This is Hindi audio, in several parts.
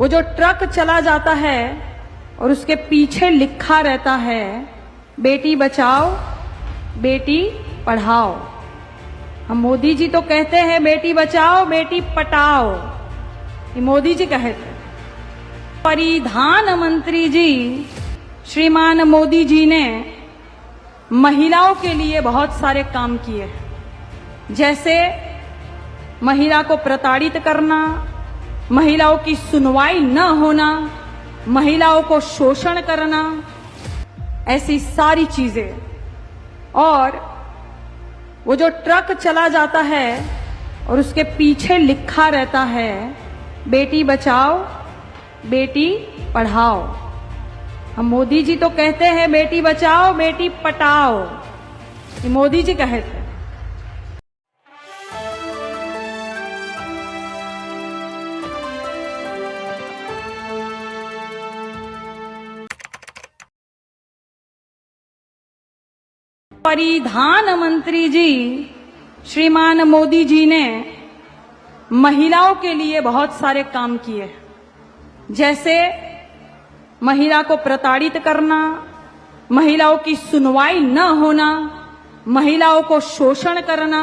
वो जो ट्रक चला जाता है और उसके पीछे लिखा रहता है बेटी बचाओ बेटी पढ़ाओ। हम मोदी जी तो कहते हैं बेटी बचाओ बेटी पटाओ, ये मोदी जी कहते हैं। परिधान मंत्री जी श्रीमान मोदी जी ने महिलाओं के लिए बहुत सारे काम किए हैं, जैसे महिला को प्रताड़ित करना, महिलाओं की सुनवाई न होना, महिलाओं को शोषण करना, ऐसी सारी चीजें। और वो जो ट्रक चला जाता है और उसके पीछे लिखा रहता है बेटी बचाओ बेटी पढ़ाओ। हम मोदी जी तो कहते हैं बेटी बचाओ बेटी पटाओ, ये मोदी जी कहते हैं। परिधान मंत्री जी श्रीमान मोदी जी ने महिलाओं के लिए बहुत सारे काम किए, जैसे महिला को प्रताड़ित करना, महिलाओं की सुनवाई न होना, महिलाओं को शोषण करना,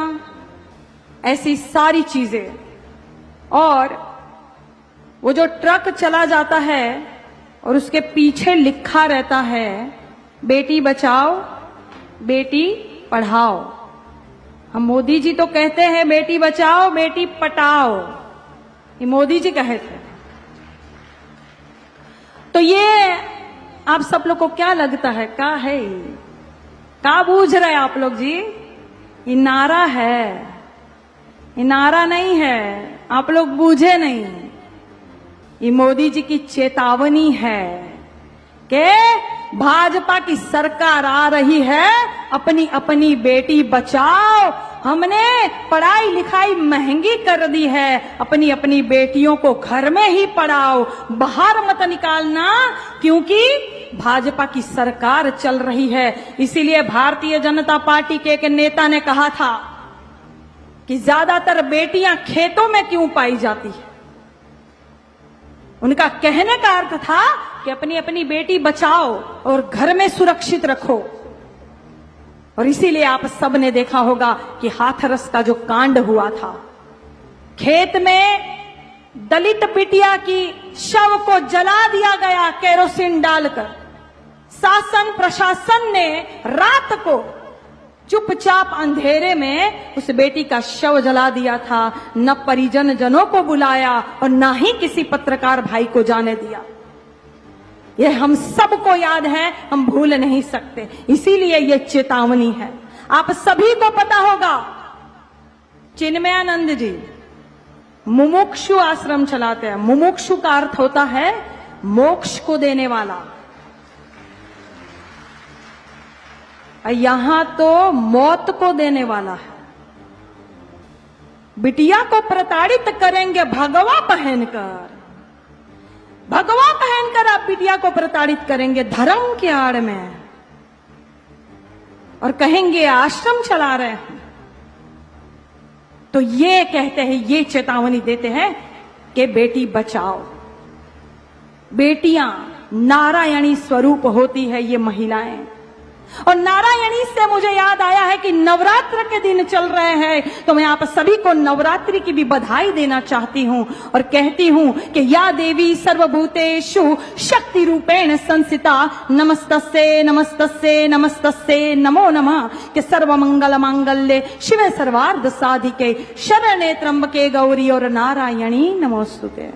ऐसी सारी चीजें। और वो जो ट्रक चला जाता है और उसके पीछे लिखा रहता है बेटी बचाओ बेटी पढ़ाओ। हम मोदी जी तो कहते हैं बेटी बचाओ बेटी पटाओ, ये मोदी जी कहते हैं। तो ये आप सब लोग को क्या लगता है, क्या है, क्या बूझ रहे आप लोग जी? ये नारा है, ये नारा नहीं है, आप लोग बूझे नहीं। ये मोदी जी की चेतावनी है कि भाजपा की सरकार आ रही है, अपनी अपनी बेटी बचाओ। हमने पढ़ाई लिखाई महंगी कर दी है, अपनी अपनी बेटियों को घर में ही पढ़ाओ, बाहर मत निकालना, क्योंकि भाजपा की सरकार चल रही है। इसीलिए भारतीय जनता पार्टी के एक नेता ने कहा था कि ज्यादातर बेटियां खेतों में क्यों पाई जाती है। उनका कहने का अर्थ था कि अपनी अपनी बेटी बचाओ और घर में सुरक्षित रखो। और इसीलिए आप सब ने देखा होगा कि हाथरस का जो कांड हुआ था, खेत में दलित बिटिया की शव को जला दिया गया केरोसिन डालकर। शासन प्रशासन ने रात को चुपचाप अंधेरे में उस बेटी का शव जला दिया था, न परिजन जनों को बुलाया और न ही किसी पत्रकार भाई को जाने दिया। यह हम सबको याद है, हम भूल नहीं सकते। इसीलिए यह चेतावनी है। आप सभी को पता होगा चिन्मयानंद जी मुमुक्षु आश्रम चलाते हैं। मुमुक्षु का अर्थ होता है मोक्ष को देने वाला। यहां तो मौत को देने वाला है। बिटिया को प्रताड़ित करेंगे भगवा पहनकर, भगवा पहनकर आप बिटिया को प्रताड़ित करेंगे धर्म के आड़ में, और कहेंगे आश्रम चला रहे हैं। तो ये कहते हैं, ये चेतावनी देते हैं कि बेटी बचाओ। बेटियां नारायणी स्वरूप होती है ये महिलाएं। और नारायणी से मुझे याद आया है कि नवरात्र के दिन चल रहे हैं, तो मैं आप सभी को नवरात्रि की भी बधाई देना चाहती हूं और कहती हूं कि या देवी सर्वभूतेषु शक्ति रूपेण संस्थिता नमस्तस्ये नमस्तस्ये नमस्तस्ये नमो नमः। कि सर्व मंगल मांगल्ये शिवे सर्वार्थ साधिके शरण्ये त्र्यंबके गौरी और नारायणी नमोस्तुते।